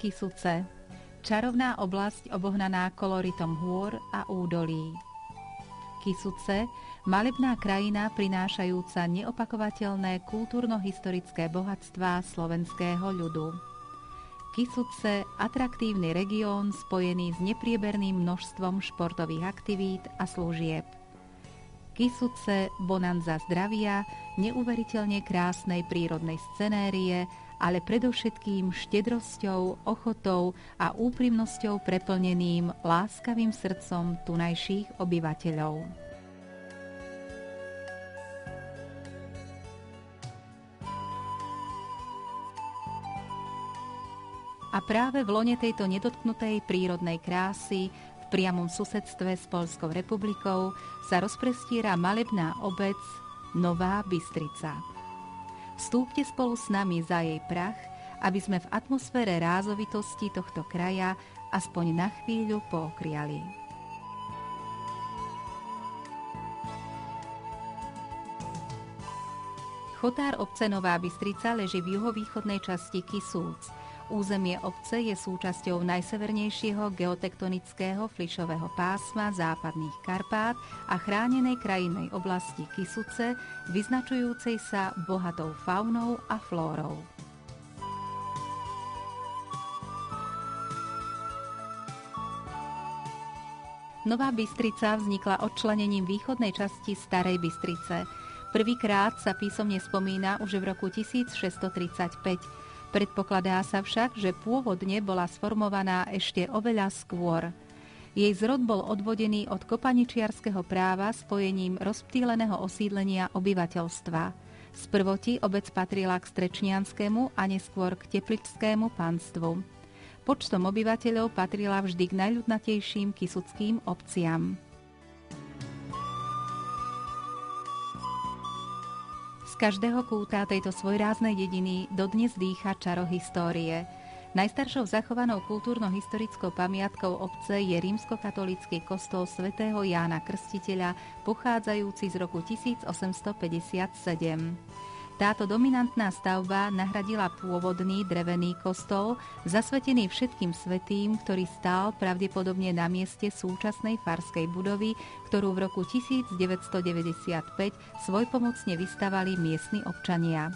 Kysuce, čarovná oblasť obohnaná koloritom hôr a údolí. Kysuce, malebná krajina prinášajúca neopakovateľné kultúrno-historické bohatstvá slovenského ľudu. Kysuce, atraktívny región spojený s neprieberným množstvom športových aktivít a služieb. Kysuce, bonanza zdravia, neuveriteľne krásnej prírodnej scenérie, ale predovšetkým štedrosťou, ochotou a úprimnosťou preplneným láskavým srdcom tunajších obyvateľov. A práve v lone tejto nedotknutej prírodnej krásy v priamom susedstve s Poľskou republikou sa rozprestiera malebná obec Nová Bystrica. Vstúpte spolu s nami za jej prach, aby sme v atmosfére rázovitosti tohto kraja aspoň na chvíľu pookriali. Chotár obce Nová Bystrica leží v juhovýchodnej časti Kysúc. Územie obce je súčasťou najsevernejšieho geotektonického flišového pásma západných Karpát a chránenej krajinnej oblasti Kysuce, vyznačujúcej sa bohatou faunou a flórou. Nová Bystrica vznikla odčlenením východnej časti Starej Bystrice. Prvýkrát sa písomne spomína už v roku 1635. Predpokladá sa však, že pôvodne bola sformovaná ešte oveľa skôr. Jej zrod bol odvodený od kopaničiarskeho práva spojením rozptýleného osídlenia obyvateľstva. Sprvoti obec patrila k strečnianskému a neskôr k tepličskému panstvu. Počtom obyvateľov patrila vždy k najľudnatejším kysuckým obciam. Z každého kúta tejto svojráznej dediny dodnes dýcha čaro histórie. Najstaršou zachovanou kultúrno-historickou pamiatkou obce je rímskokatolícky kostol svätého Jána Krstiteľa, pochádzajúci z roku 1857. Táto dominantná stavba nahradila pôvodný drevený kostol, zasvetený všetkým svätým, ktorý stál pravdepodobne na mieste súčasnej farskej budovy, ktorú v roku 1995 svojpomocne vystavali miestni občania.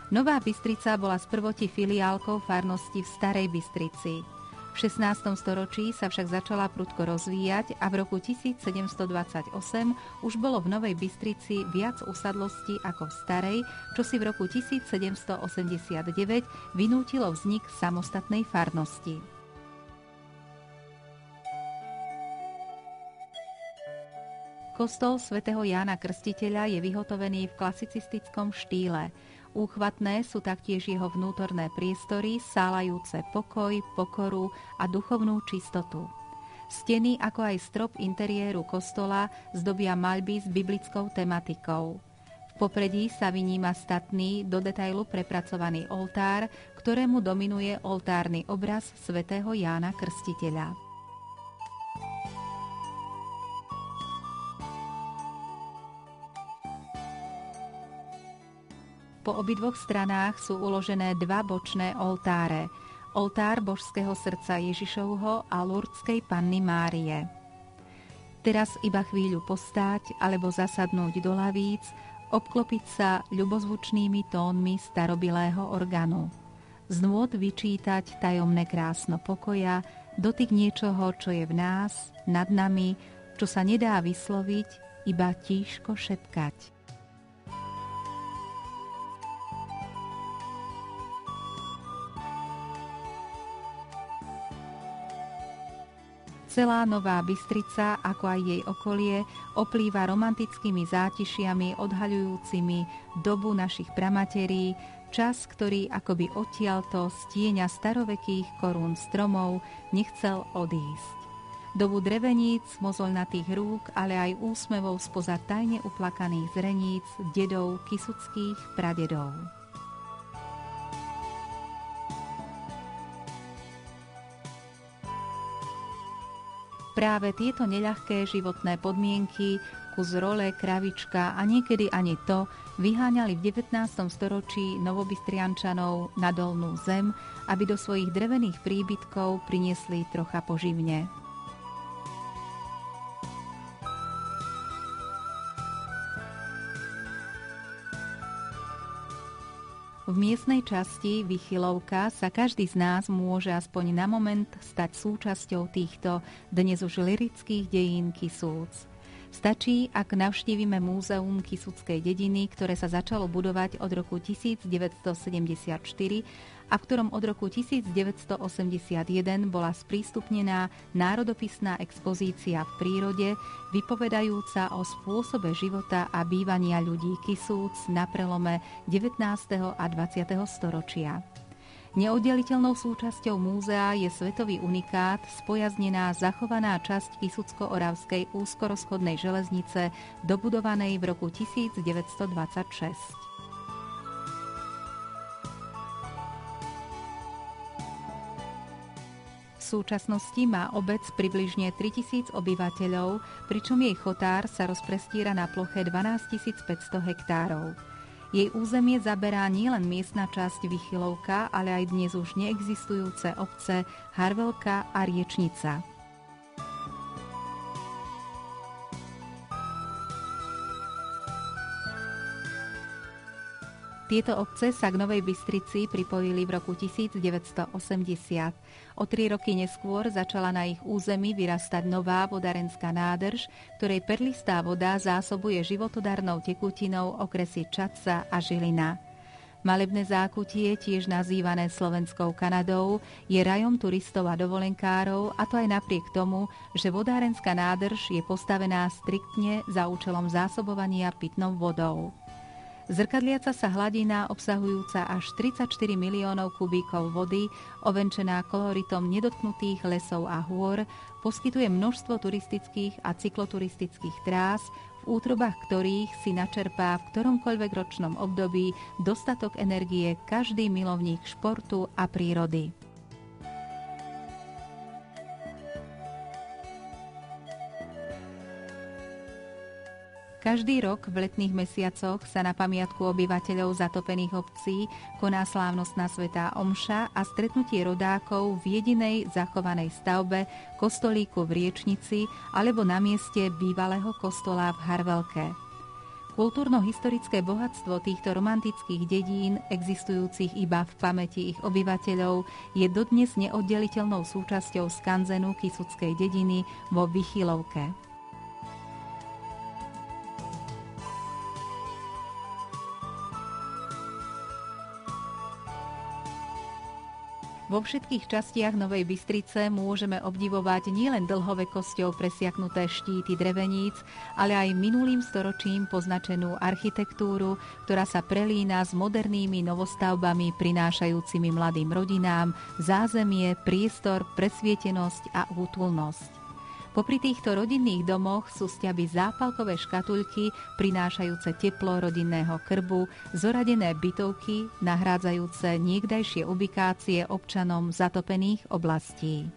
Nová Bystrica bola sprvoti filiálkou farnosti v Starej Bystrici. V 16. storočí sa však začala prudko rozvíjať a v roku 1728 už bolo v Novej Bystrici viac usadlostí ako v Starej, čo si v roku 1789 vynútilo vznik samostatnej farnosti. Kostol svätého Jána Krstiteľa je vyhotovený v klasicistickom štýle. Úchvatné sú taktiež jeho vnútorné priestory, sálajúce pokoj, pokoru a duchovnú čistotu. Steny, ako aj strop interiéru kostola, zdobia maľby s biblickou tematikou. V popredí sa vyníma statný, do detailu prepracovaný oltár, ktorému dominuje oltárny obraz svätého Jána Krstiteľa. Po obidvoch stranách sú uložené dva bočné oltáre. Oltár božského srdca Ježišovho a Lurdskej Panny Márie. Teraz iba chvíľu postáť alebo zasadnúť do lavíc, obklopiť sa ľubozvučnými tónmi starobilého organu. Z nôt vyčítať tajomné krásno pokoja, dotyk niečoho, čo je v nás, nad nami, čo sa nedá vysloviť, iba tížko šepkať. Celá Nová Bystrica, ako aj jej okolie, oplýva romantickými zátišiami odhaľujúcimi dobu našich pramaterí, čas, ktorý akoby odtiaľto z tieňa starovekých korún stromov nechcel odísť. Dobu dreveníc, mozoľnatých rúk, ale aj úsmevov spoza tajne uplakaných zreníc dedov kysuckých pradedov. Práve tieto neľahké životné podmienky kus role, kravička a niekedy ani to vyháňali v 19. storočí novobystriančanov na dolnú zem, aby do svojich drevených príbytkov priniesli trocha poživne. V miestnej časti Vychylovka sa každý z nás môže aspoň na moment stať súčasťou týchto dnes už lyrických dejín Kisúc. Stačí, ak navštívime múzeum Kisuckej dediny, ktoré sa začalo budovať od roku 1974 a v ktorom od roku 1981 bola sprístupnená národopisná expozícia v prírode, vypovedajúca o spôsobe života a bývania ľudí Kisúc na prelome 19. a 20. storočia. Neoddeliteľnou súčasťou múzea je svetový unikát, spojaznená zachovaná časť Kisucko-Oravskej úzkorozchodnej železnice, dobudovanej v roku 1926. V súčasnosti má obec približne 3000 obyvateľov, pričom jej chotár sa rozprestíra na ploche 12 500 hektárov. Jej územie zaberá nielen miestna časť Vychylovka, ale aj dnes už neexistujúce obce Harvelka a Riečnica. Tieto obce sa k Novej Bystrici pripojili v roku 1980. O 3 roky neskôr začala na ich území vyrastať nová vodárenská nádrž, ktorej perlistá voda zásobuje životodarnou tekutinou okresy Čadca a Žilina. Malebné zákutie, tiež nazývané Slovenskou Kanadou, je rajom turistov a dovolenkárov, a to aj napriek tomu, že vodárenská nádrž je postavená striktne za účelom zásobovania pitnou vodou. Zrkadliaca sa hladina, obsahujúca až 34 miliónov kubíkov vody, ovenčená koloritom nedotknutých lesov a hôr, poskytuje množstvo turistických a cykloturistických trás, v útrobách ktorých si načerpá v ktoromkoľvek ročnom období dostatok energie každý milovník športu a prírody. Každý rok v letných mesiacoch sa na pamiatku obyvateľov zatopených obcí koná slávnostná svätá omša a stretnutie rodákov v jedinej zachovanej stavbe kostolíku v Riečnici alebo na mieste bývalého kostola v Harvelke. Kultúrno-historické bohatstvo týchto romantických dedín, existujúcich iba v pamäti ich obyvateľov, je dodnes neoddeliteľnou súčasťou skanzenu Kisuckej dediny vo Vychylovke. Vo všetkých častiach Novej Bystrice môžeme obdivovať nielen dlhovekosťou presiaknuté štíty dreveníc, ale aj minulým storočím poznačenú architektúru, ktorá sa prelína s modernými novostavbami prinášajúcimi mladým rodinám zázemie, priestor, presvietenosť a útulnosť. Popri týchto rodinných domoch sú sťaby zápalkové škatuľky prinášajúce teplo rodinného krbu, zoradené bytovky nahrádzajúce niekdajšie ubikácie občanom zatopených oblastí.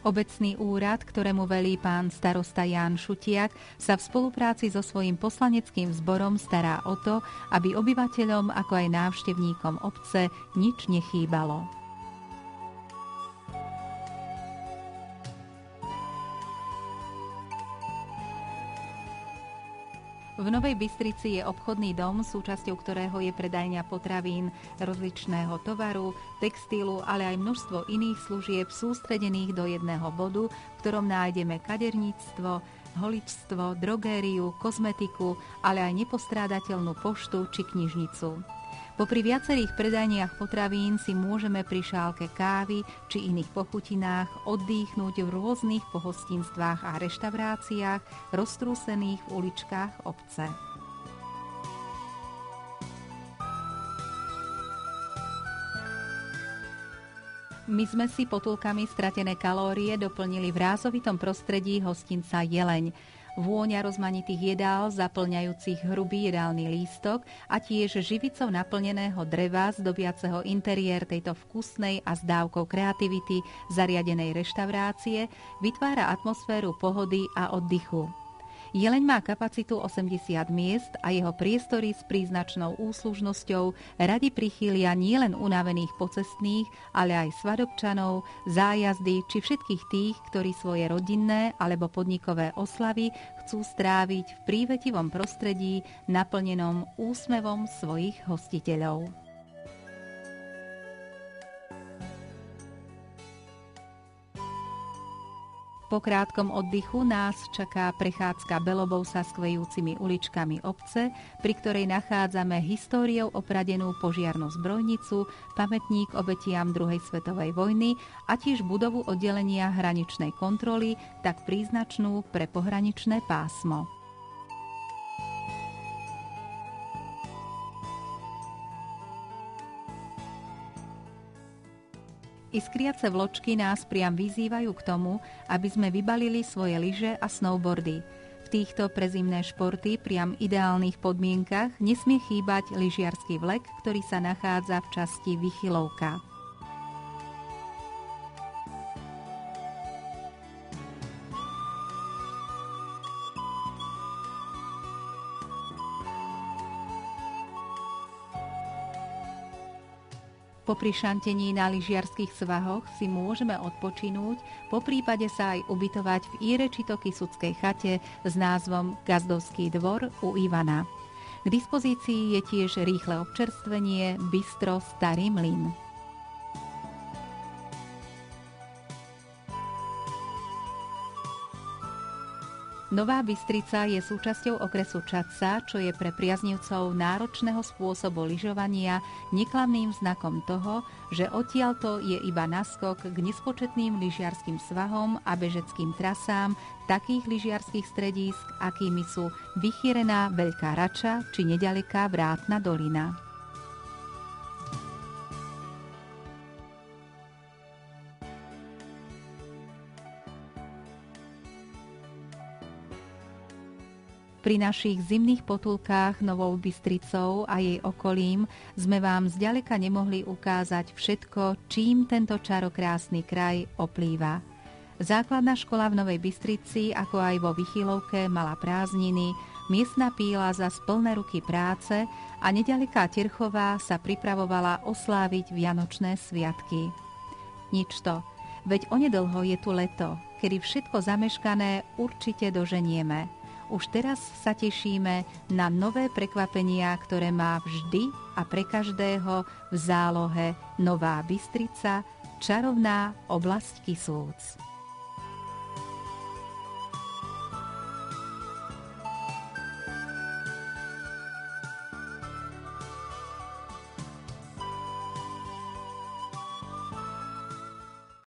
Obecný úrad, ktorému velí pán starosta Ján Šutiak, sa v spolupráci so svojím poslaneckým zborom stará o to, aby obyvateľom ako aj návštevníkom obce nič nechýbalo. V Novej Bystrici je obchodný dom, súčasťou ktorého je predajňa potravín, rozličného tovaru, textilu, ale aj množstvo iných služieb sústredených do jedného bodu, v ktorom nájdeme kaderníctvo, holičstvo, drogériu, kozmetiku, ale aj nepostrádateľnú poštu či knižnicu. Popri viacerých predajniach potravín si môžeme pri šálke kávy či iných pochutinách oddychnúť v rôznych pohostinstvách a reštauráciách roztrúsených v uličkách obce. My sme si potulkami stratené kalórie doplnili v rázovitom prostredí hostinca Jeleň. Vôňa rozmanitých jedál zaplňajúcich hrubý jedálny lístok a tiež živicou naplneného dreva zdobiaceho interiér tejto vkusnej a s dávkou kreativity zariadenej reštaurácie vytvára atmosféru pohody a oddychu. Jeleň má kapacitu 80 miest a jeho priestory s príznačnou úslužnosťou radi prichýlia nielen unavených pocestných, ale aj svadobčanov, zájazdy či všetkých tých, ktorí svoje rodinné alebo podnikové oslavy chcú stráviť v prívetivom prostredí naplnenom úsmevom svojich hostiteľov. Po krátkom oddychu nás čaká prechádzka Belobou sa skvejúcimi uličkami obce, pri ktorej nachádzame históriou opradenú požiarnu zbrojnicu, pamätník obetiam druhej svetovej vojny a tiež budovu oddelenia hraničnej kontroly, tak príznačnú pre pohraničné pásmo. Iskriace vločky nás priam vyzývajú k tomu, aby sme vybalili svoje lyže a snowboardy. V týchto prezimné športy priam ideálnych podmienkach nesmie chýbať lyžiarsky vlek, ktorý sa nachádza v časti Vychylovka. Po prišantení na lyžiarskych svahoch si môžeme odpočinúť, poprípade sa aj ubytovať v Írečito-Kisuckej chate s názvom Gazdovský dvor u Ivana. K dispozícii je tiež rýchle občerstvenie Bistro Starý mlyn. Nová Bystrica je súčasťou okresu Čadca, čo je pre priaznivcov náročného spôsobu lyžovania neklamným znakom toho, že odtiaľto je iba naskok k nespočetným lyžiarskym svahom a bežeckým trasám takých lyžiarskych stredísk, akými sú Vychýrená Veľká Rača či nedaleká Vrátna dolina. Pri našich zimných potulkách Novou Bystricou a jej okolím sme vám zďaleka nemohli ukázať všetko, čím tento čarokrásny kraj oplýva. Základná škola v Novej Bystrici, ako aj vo Vychylovke, mala prázdniny, miestna píla zas plné ruky práce a nedaleká Terchová sa pripravovala osláviť vianočné sviatky. Nič to, veď onedlho je tu leto, kedy všetko zameškané určite doženieme. Už teraz sa tešíme na nové prekvapenia, ktoré má vždy a pre každého v zálohe Nová Bystrica, čarovná oblasť Kisúc.